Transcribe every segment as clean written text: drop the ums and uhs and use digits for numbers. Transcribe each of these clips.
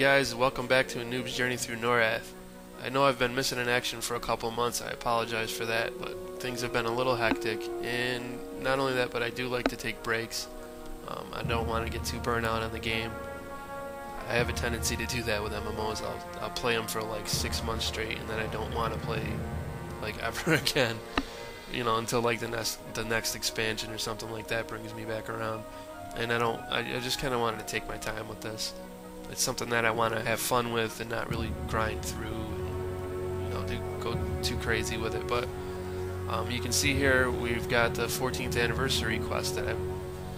guys, welcome back to a noob's journey through Norrath. I know I've been missing in action for a couple months, I apologize for that, but things have been a little hectic, and not only that, but I do like to take breaks. I don't want to get too burnt out on the game. I have a tendency to do that with MMOs. I'll play them for like 6 months straight, and then I don't want to play like ever again, you know, until like the next expansion or something like that brings me back around. And I just kind of wanted to take my time with this. It's something that I want to have fun with and not really grind through and, you know, go too crazy with it. But you can see here we've got the 14th anniversary quest that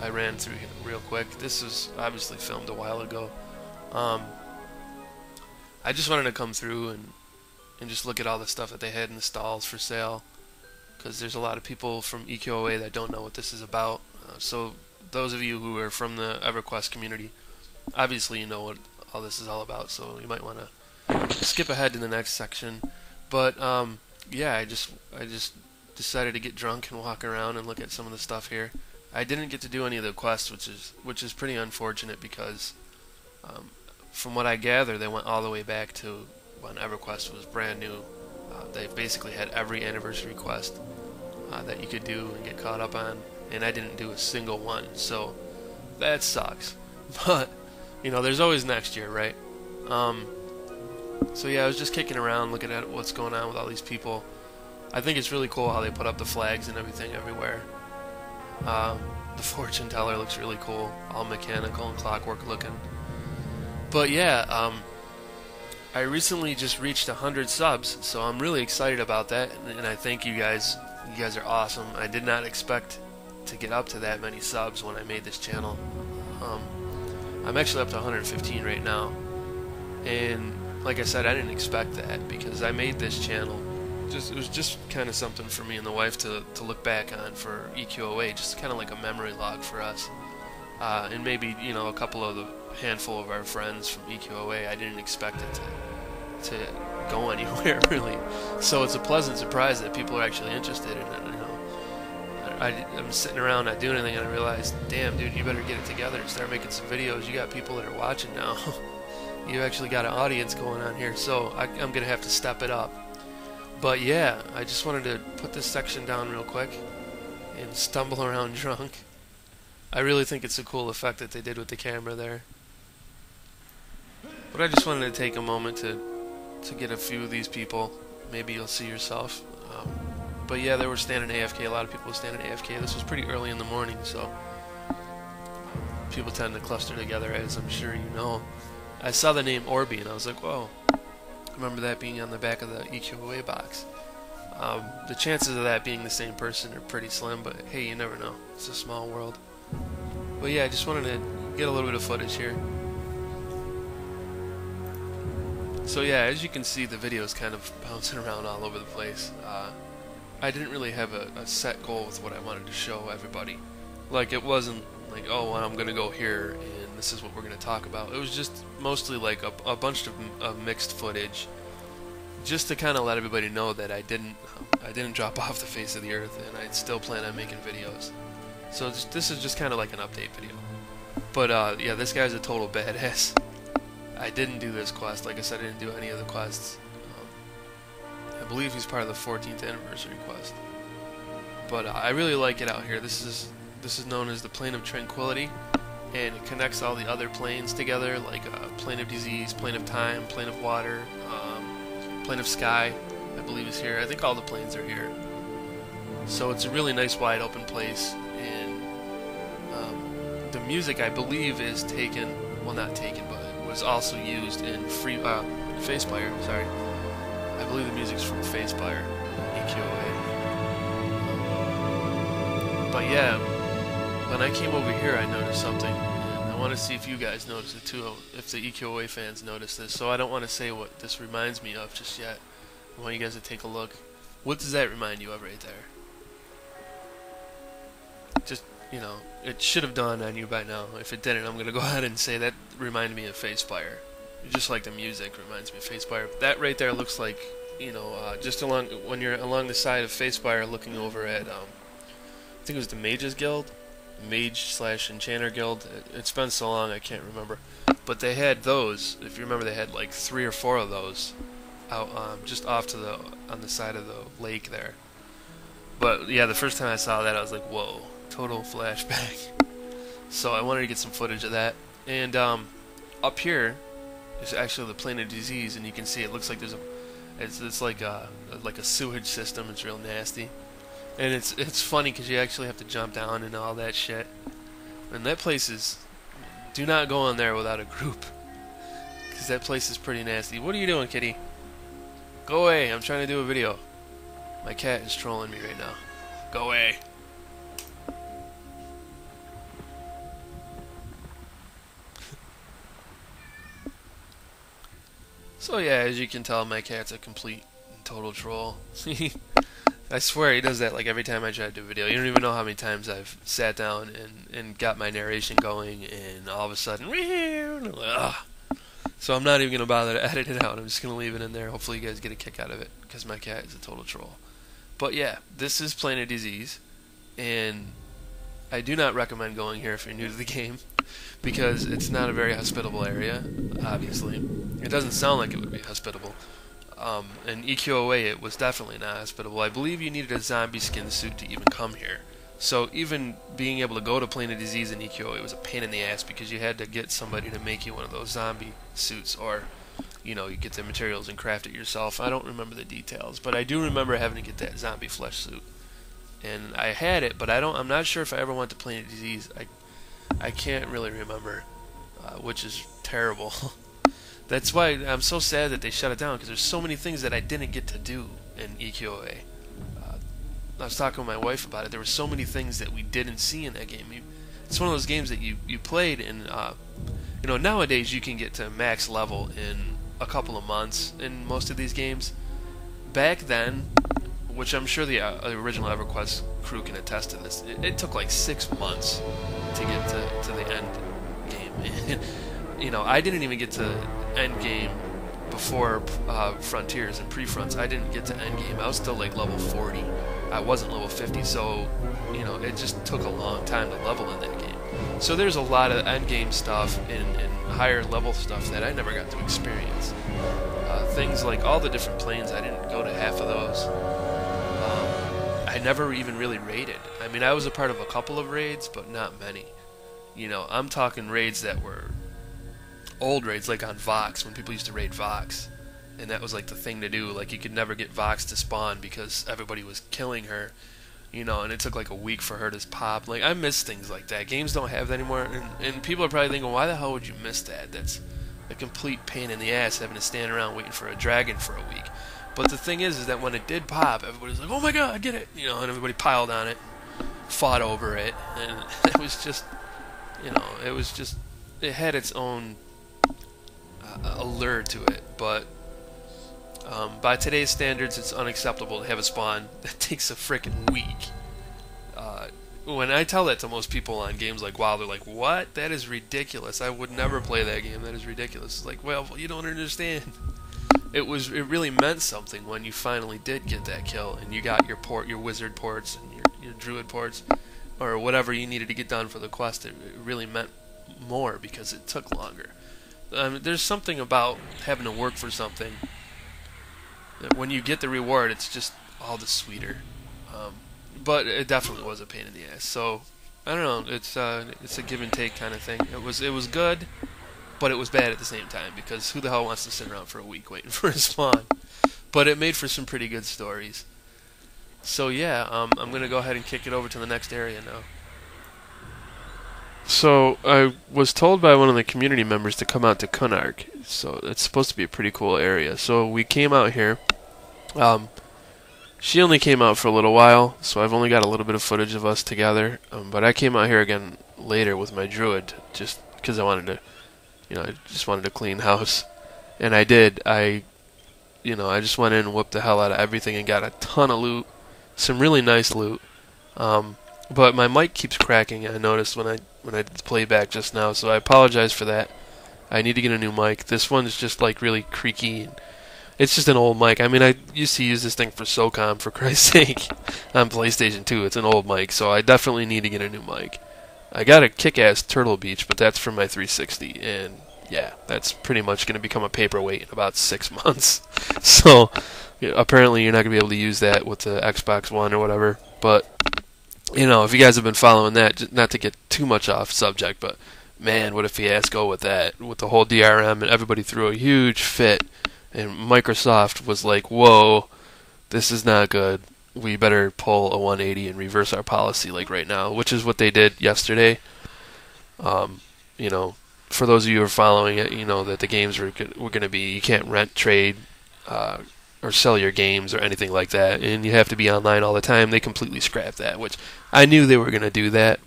I ran through here real quick. This is obviously filmed a while ago. I just wanted to come through and just look at all the stuff that they had in the stalls for sale, because there's a lot of people from EQOA that don't know what this is about. So those of you who are from the EverQuest community, obviously you know what all this is all about, so you might want to skip ahead to the next section. But yeah, I just decided to get drunk and walk around and look at some of the stuff here. I didn't get to do any of the quests, which is pretty unfortunate, because from what I gather, they went all the way back to when EverQuest was brand new. They've basically had every anniversary quest that you could do and get caught up on, and I didn't do a single one, so that sucks. But you know, there's always next year, right? So yeah, I was just kicking around looking at what's going on with all these people. I think it's really cool how they put up the flags and everything everywhere. The fortune teller looks really cool, all mechanical and clockwork looking. But yeah, I recently just reached 100 subs, so I'm really excited about that, and I thank you guys. You guys are awesome. I did not expect to get up to that many subs when I made this channel. I'm actually up to 115 right now, and like I said, I didn't expect that, because I made this channel. It was just kind of something for me and the wife to look back on for EQOA, just kind of like a memory log for us, and maybe, you know, a couple of the handful of our friends from EQOA. I didn't expect it to go anywhere really, so it's a pleasant surprise that people are actually interested in it. You know, I'm sitting around not doing anything, and I realized, damn dude, you better get it together and start making some videos. You got people that are watching now. You actually got an audience going on here, so I'm gonna have to step it up. But yeah, I just wanted to put this section down real quick and stumble around drunk. I really think it's a cool effect that they did with the camera there. But I just wanted to take a moment to get a few of these people. Maybe you'll see yourself. But yeah, they were standing AFK. A lot of people were standing AFK. This was pretty early in the morning, so people tend to cluster together, as I'm sure you know. I saw the name Orby, and I was like, whoa. I remember that being on the back of the EQOA box. The chances of that being the same person are pretty slim, but hey, you never know. It's a small world. But yeah, I just wanted to get a little bit of footage here. So yeah, as you can see, the video is kind of bouncing around all over the place. I didn't really have a set goal with what I wanted to show everybody. Like, it wasn't like, oh, well, I'm going to go here and this is what we're going to talk about. It was just mostly like a bunch of mixed footage, just to kind of let everybody know that I didn't drop off the face of the earth, and I still plan on making videos. So this is just kind of like an update video. But yeah, this guy's a total badass. I didn't do this quest. Like I said, I didn't do any of the quests. I believe he's part of the 14th anniversary quest. But I really like it out here. This is known as the Plane of Tranquility, and it connects all the other planes together, like Plane of Disease, Plane of Time, Plane of Water, Plane of Sky, I believe is here. I think all the planes are here. So it's a really nice wide open place, and the music, I believe, is taken, well, not taken, but was also used in Facefire, sorry. I believe the music's from Facefire, EQOA. But yeah, when I came over here, I noticed something, and I want to see if you guys notice it too, if the EQOA fans notice this. So I don't want to say what this reminds me of just yet. I want you guys to take a look. What does that remind you of right there? Just, you know, it should have dawned on you by now. If it didn't, I'm going to go ahead and say that reminded me of Facefire. Just like the music reminds me of Facefire. That right there looks like, you know, just when you're along the side of Facefire looking over at, I think it was the Mages Guild? Mage/Enchanter Guild. It's been so long I can't remember. But they had those, if you remember, they had like 3 or 4 of those out just off to the on the side of the lake there. But yeah, the first time I saw that, I was like, whoa, total flashback. So I wanted to get some footage of that. And up here is actually the Plane of Disease, and you can see it looks like there's it's like a sewage system. It's real nasty, and it's funny because you actually have to jump down and all that shit. And that place is, do not go in there without a group, because that place is pretty nasty. What are you doing, kitty? Go away! I'm trying to do a video. My cat is trolling me right now. Go away. So yeah, as you can tell, my cat's a complete and total troll. I swear he does that like every time I try to do a video. You don't even know how many times I've sat down and got my narration going, and all of a sudden, ugh. So I'm not even going to bother to edit it out. I'm just going to leave it in there. Hopefully you guys get a kick out of it, because my cat is a total troll. But yeah, this is Plane of Disease, and I do not recommend going here if you're new to the game, because it's not a very hospitable area, obviously. It doesn't sound like it would be hospitable. And EQOA, it was definitely not hospitable. I believe you needed a zombie skin suit to even come here. So even being able to go to Plane of Disease in EQOA was a pain in the ass, because you had to get somebody to make you one of those zombie suits, or you know, you get the materials and craft it yourself. I don't remember the details, but I do remember having to get that zombie flesh suit. And I had it, but I'm not sure if I ever went to Plane of Disease. I can't really remember, which is terrible. That's why I'm so sad that they shut it down, because there's so many things that I didn't get to do in EQOA. I was talking with my wife about it. There were so many things that we didn't see in that game. It's one of those games that you played, and you know, nowadays you can get to max level in a couple of months in most of these games. Back then, which I'm sure the original EverQuest crew can attest to this, it took like 6 months to get to the end game. You know, I didn't even get to end game before Frontiers and pre-fronts. I didn't get to end game. I was still like level 40. I wasn't level 50, so you know, it just took a long time to level in that game. So there's a lot of end game stuff and higher level stuff that I never got to experience. Things like all the different planes, I didn't go to half of those. I never even really raided. I mean, I was a part of a couple of raids, but not many. You know, I'm talking raids that were old raids, like on Vox, when people used to raid Vox. And that was like the thing to do. Like, you could never get Vox to spawn because everybody was killing her. You know, and it took like a week for her to pop. Like, I miss things like that. Games don't have that anymore. And people are probably thinking, why the hell would you miss that? That's a complete pain in the ass, having to stand around waiting for a dragon for a week. But the thing is that when it did pop, everybody's like, oh my god, get it! You know, and everybody piled on it, fought over it, and it was just, you know, it had its own allure to it. But by today's standards, it's unacceptable to have a spawn that takes a frickin' week. When I tell that to most people on games like WoW, they're like, what? That is ridiculous. I would never play that game. That is ridiculous. It's like, well, you don't understand. It really meant something when you finally did get that kill and you got your wizard ports and your druid ports, or whatever you needed to get done for the quest. It really meant more because it took longer. There's something about having to work for something that when you get the reward, it's just all the sweeter. But it definitely was a pain in the ass. So I don't know. It's a give and take kind of thing. It was good, but it was bad at the same time, because who the hell wants to sit around for a week waiting for a spawn? But it made for some pretty good stories. So yeah, I'm gonna go ahead and kick it over to the next area now. So I was told by one of the community members to come out to Kunark. So it's supposed to be a pretty cool area. So we came out here. She only came out for a little while, so I've only got a little bit of footage of us together. But I came out here again later with my druid, just because I wanted to, I just wanted to clean house, and I did. I just went in and whooped the hell out of everything and got a ton of loot, some really nice loot. But my mic keeps cracking. I noticed when I play back just now, so I apologize for that. I need to get a new mic. This one's just like really creaky. It's just an old mic. I mean, I used to use this thing for Socom, for Christ's sake, on PlayStation 2. It's an old mic, so I definitely need to get a new mic. I got a kick-ass Turtle Beach, but that's from my 360, and yeah, that's pretty much going to become a paperweight in about 6 months. So apparently you're not going to be able to use that with the Xbox One or whatever. But if you guys have been following that, not to get too much off subject, but man, what a fiasco with that, with the whole DRM, and everybody threw a huge fit, and Microsoft was like, whoa, this is not good. We better pull a 180 and reverse our policy like right now, which is what they did yesterday. For those of you who are following it, you know that the games were going to be, you can't rent, trade, or sell your games or anything like that, and you have to be online all the time. They completely scrapped that, which I knew they were going to do that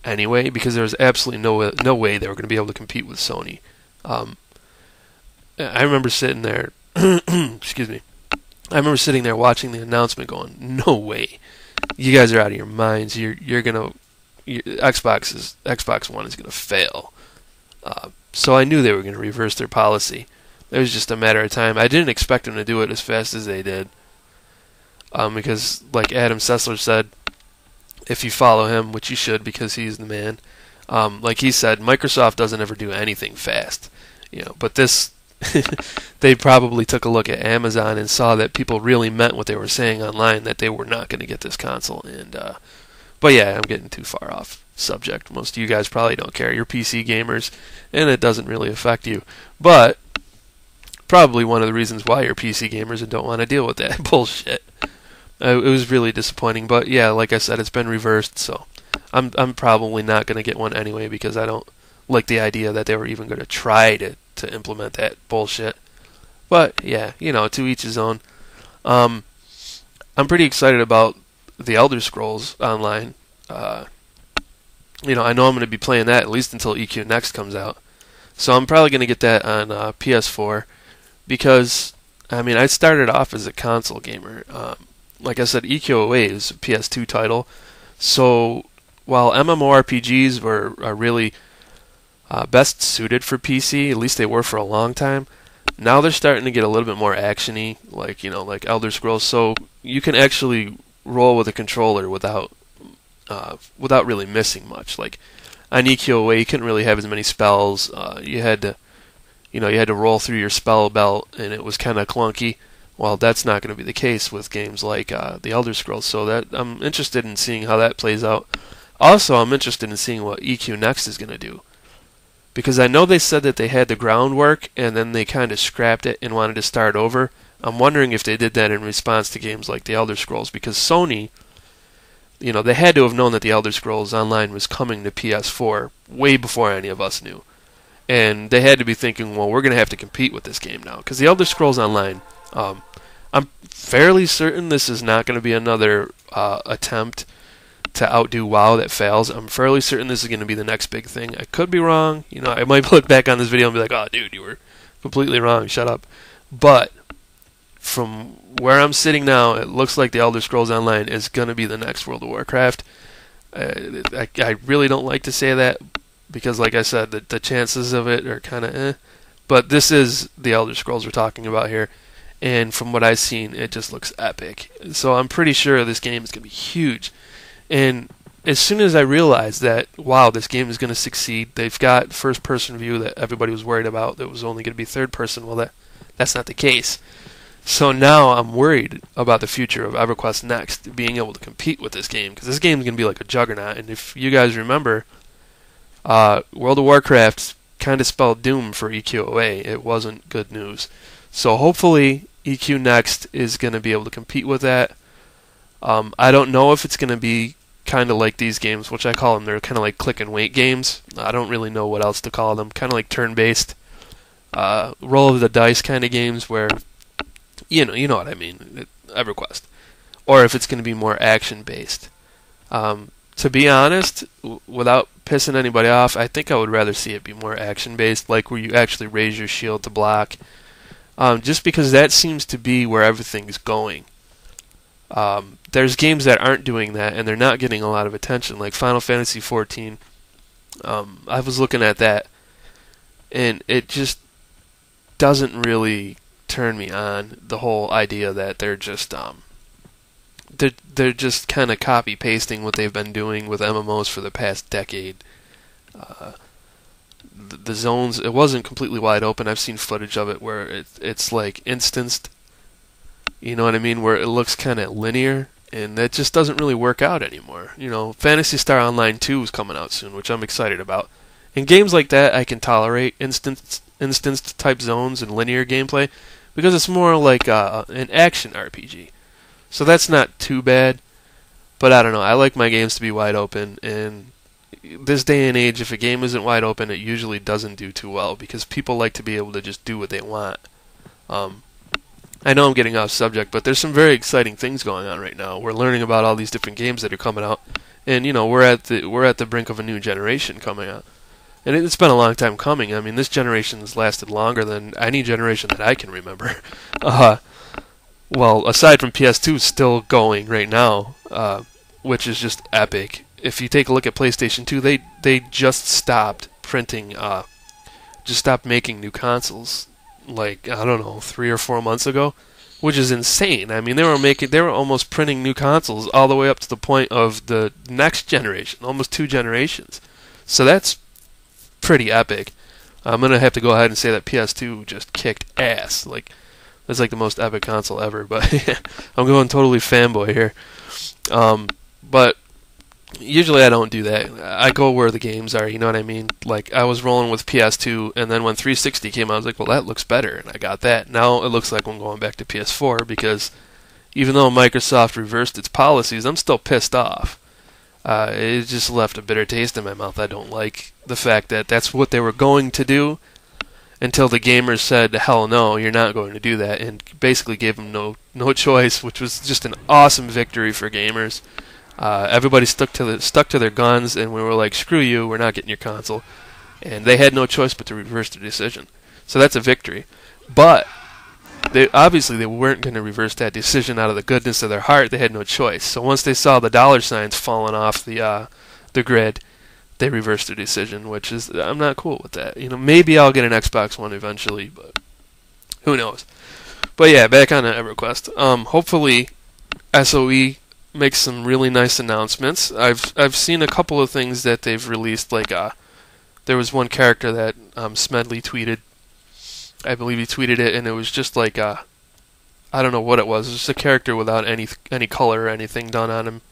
anyway, because there was absolutely no way they were going to be able to compete with Sony. I remember sitting there, excuse me, I remember sitting there watching the announcement going, no way, you guys are out of your minds, Xbox One is going to fail. So I knew they were going to reverse their policy. It was just a matter of time. I didn't expect them to do it as fast as they did. Because, like Adam Sessler said, if you follow him, which you should because he's the man, like he said, Microsoft doesn't ever do anything fast. But this, they probably took a look at Amazon and saw that people really meant what they were saying online, that they were not going to get this console. But yeah, I'm getting too far off subject. Most of you guys probably don't care. You're PC gamers, and it doesn't really affect you. But probably one of the reasons why you're PC gamers and don't want to deal with that bullshit. It was really disappointing. But yeah, like I said, it's been reversed, so I'm probably not going to get one anyway because I don't like the idea that they were even going to try to implement that bullshit. But yeah, to each his own. I'm pretty excited about the Elder Scrolls Online. I know I'm going to be playing that at least until EQ Next comes out. So I'm probably going to get that on PS4 because, I started off as a console gamer. Like I said, EQOA is a PS2 title. So while MMORPGs are really best suited for PC, at least they were for a long time, now they're starting to get a little bit more actiony, like Elder Scrolls. So you can actually roll with a controller without really missing much. Like on EQOA, you couldn't really have as many spells. You had to roll through your spell belt, and it was kind of clunky. Well, that's not going to be the case with games like the Elder Scrolls. So that I'm interested in seeing how that plays out. Also, I'm interested in seeing what EQ Next is going to do, because I know they said that they had the groundwork and then they kind of scrapped it and wanted to start over. I'm wondering if they did that in response to games like the Elder Scrolls, because Sony, they had to have known that the Elder Scrolls Online was coming to PS4 way before any of us knew. And they had to be thinking, well, we're going to have to compete with this game now. Because the Elder Scrolls Online, I'm fairly certain this is not going to be another attempt to outdo WoW that fails. I'm fairly certain this is going to be the next big thing. I could be wrong. I might look back on this video and be like, oh, dude, you were completely wrong. Shut up. But from where I'm sitting now, it looks like the Elder Scrolls Online is going to be the next World of Warcraft. I really don't like to say that because, like I said, the chances of it are kind of eh. But this is the Elder Scrolls we're talking about here. And from what I've seen, it just looks epic. So I'm pretty sure this game is going to be huge. And as soon as I realized that, wow, this game is going to succeed, they've got first-person view that everybody was worried about that was only going to be third-person. Well, that's not the case. So now I'm worried about the future of EverQuest Next being able to compete with this game, because this game is going to be like a juggernaut. And if you guys remember, World of Warcraft kind of spelled doom for EQOA. It wasn't good news. So hopefully EQ Next is going to be able to compete with that. I don't know if it's going to be kind of like these games, which I call them. They're kind of like click and wait games. I don't really know what else to call them. Kind of like turn-based, roll of the dice kind of games where, you know what I mean, EverQuest. Or if it's going to be more action-based. To be honest, without pissing anybody off, I think I would rather see it be more action-based, like where you actually raise your shield to block. Just because that seems to be where everything's going. There's games that aren't doing that, and they're not getting a lot of attention, like Final Fantasy XIV. I was looking at that, and it just doesn't really turn me on, the whole idea that they're just they're just kind of copy-pasting what they've been doing with MMOs for the past decade. the zones, it wasn't completely wide open. I've seen footage of it where it's like instanced, you know what I mean, where it looks kind of linear, and that just doesn't really work out anymore. You know, Phantasy Star Online 2 is coming out soon, which I'm excited about. In games like that, I can tolerate instanced type zones and linear gameplay because it's more like an action RPG. So that's not too bad. But I don't know. I like my games to be wide open, and this day and age, if a game isn't wide open, it usually doesn't do too well because people like to be able to just do what they want. I know I'm getting off subject, but there's some very exciting things going on right now. We're learning about all these different games that are coming out, and you know we're at the brink of a new generation coming out, and it's been a long time coming. I mean, this generation's lasted longer than any generation that I can remember. Well, aside from PS2, still going right now, which is just epic. If you take a look at PlayStation 2, they just stopped printing, just stopped making new consoles. Like, I don't know, 3 or 4 months ago, which is insane. I mean, they were almost printing new consoles all the way up to the point of the next generation, almost 2 generations. So that's pretty epic. I'm gonna have to go ahead and say that PS2 just kicked ass. Like, that's like the most epic console ever. But I'm going totally fanboy here. But usually I don't do that. I go where the games are, you know what I mean? Like, I was rolling with PS2, and then when 360 came out, I was like, well, that looks better, and I got that. Now it looks like I'm going back to PS4, because even though Microsoft reversed its policies, I'm still pissed off. It just left a bitter taste in my mouth. I don't like the fact that that's what they were going to do, until the gamers said, hell no, you're not going to do that, and basically gave them no choice, which was just an awesome victory for gamers. Everybody stuck to their guns, and we were like, screw you, we're not getting your console. And they had no choice but to reverse their decision. So that's a victory. But they weren't going to reverse that decision out of the goodness of their heart. They had no choice. So once they saw the dollar signs falling off the grid, they reversed their decision, which is, I'm not cool with that. You know, maybe I'll get an Xbox One eventually, but who knows. But yeah, back on to EverQuest. Hopefully SOE makes some really nice announcements. I've seen a couple of things that they've released, like there was one character that Smedley tweeted. I believe he tweeted it, and it was just like I don't know what it was. It was just a character without any color or anything done on him.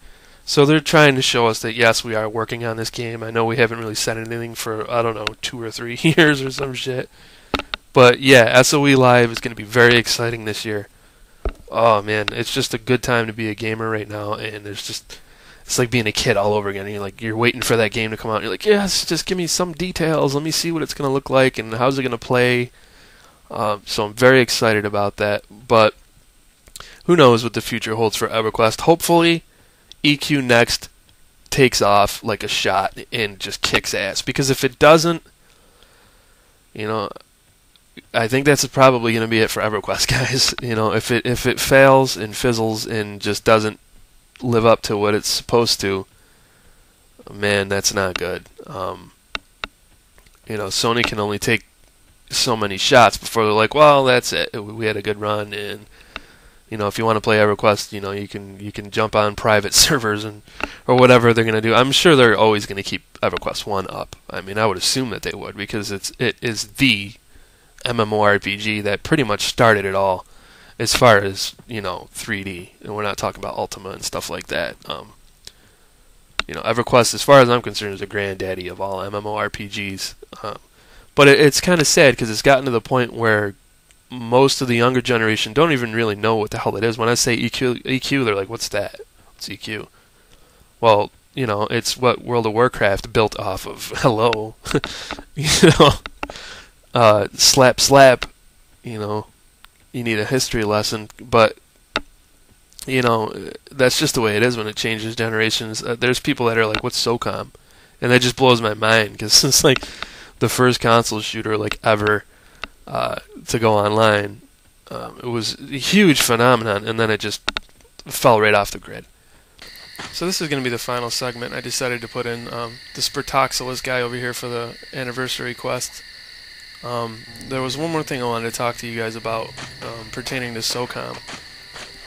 So they're trying to show us that yes, we are working on this game. I know we haven't really said anything for, I don't know, 2 or 3 years or some shit. But yeah, SOE Live is going to be very exciting this year. Oh man, it's just a good time to be a gamer right now, and it's like being a kid all over again. You're waiting for that game to come out. You're like, yes, just give me some details. Let me see what it's gonna look like and how's it gonna play. So I'm very excited about that. But who knows what the future holds for EverQuest? Hopefully, EQ Next takes off like a shot and just kicks ass. Because if it doesn't, you know, I think that's probably going to be it for EverQuest, guys. You know, if it fails and fizzles and just doesn't live up to what it's supposed to, man, that's not good. You know, Sony can only take so many shots before they're like, well, that's it. We had a good run, and you know, if you want to play EverQuest, you know, you can jump on private servers or whatever they're going to do. I'm sure they're always going to keep EverQuest 1 up. I mean, I would assume that they would, because it is the MMORPG that pretty much started it all, as far as, you know, 3D, and we're not talking about Ultima and stuff like that. You know, EverQuest, as far as I'm concerned, is a granddaddy of all MMORPGs. But it's kind of sad because it's gotten to the point where most of the younger generation don't even really know what the hell it is. When I say EQ, they're like, "What's that? What's EQ?" Well, you know, it's what World of Warcraft built off of. Hello, you know. Slap, you know, you need a history lesson, but, you know, that's just the way it is when it changes generations. There's people that are like, what's Socom? And that just blows my mind, because it's like the first console shooter, like, ever to go online. It was a huge phenomenon, and then it just fell right off the grid. So this is going to be the final segment. I decided to put in the Spertoxilus guy over here for the anniversary quest. There was one more thing I wanted to talk to you guys about pertaining to Socom.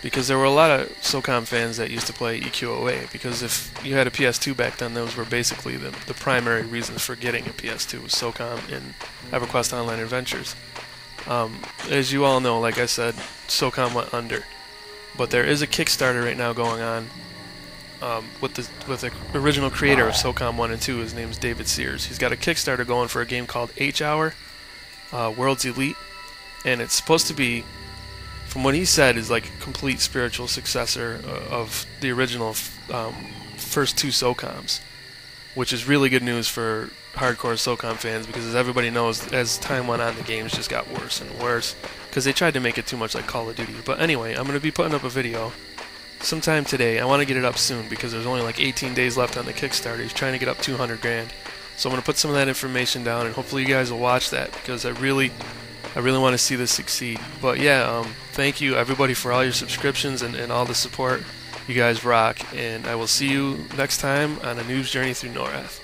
because there were a lot of Socom fans that used to play EQOA, because if you had a PS2 back then, those were basically the primary reasons for getting a PS2 was Socom and EverQuest Online Adventures. As you all know, like I said, Socom went under, but there is a Kickstarter right now going on with the original creator of Socom 1 and 2. His name's David Sears. He's got a Kickstarter going for a game called H-Hour Worlds Elite, and it's supposed to be, from what he said, is like a complete spiritual successor of the original first two Socoms, which is really good news for hardcore Socom fans, because as everybody knows, as time went on, the games just got worse and worse because they tried to make it too much like Call of Duty. But anyway, I'm going to be putting up a video sometime today. I want to get it up soon because there's only like 18 days left on the Kickstarter. He's trying to get up 200 grand. So I'm going to put some of that information down, and hopefully you guys will watch that, because I really want to see this succeed. But yeah, thank you everybody for all your subscriptions and all the support. You guys rock, and I will see you next time on a noob's journey through Norrath.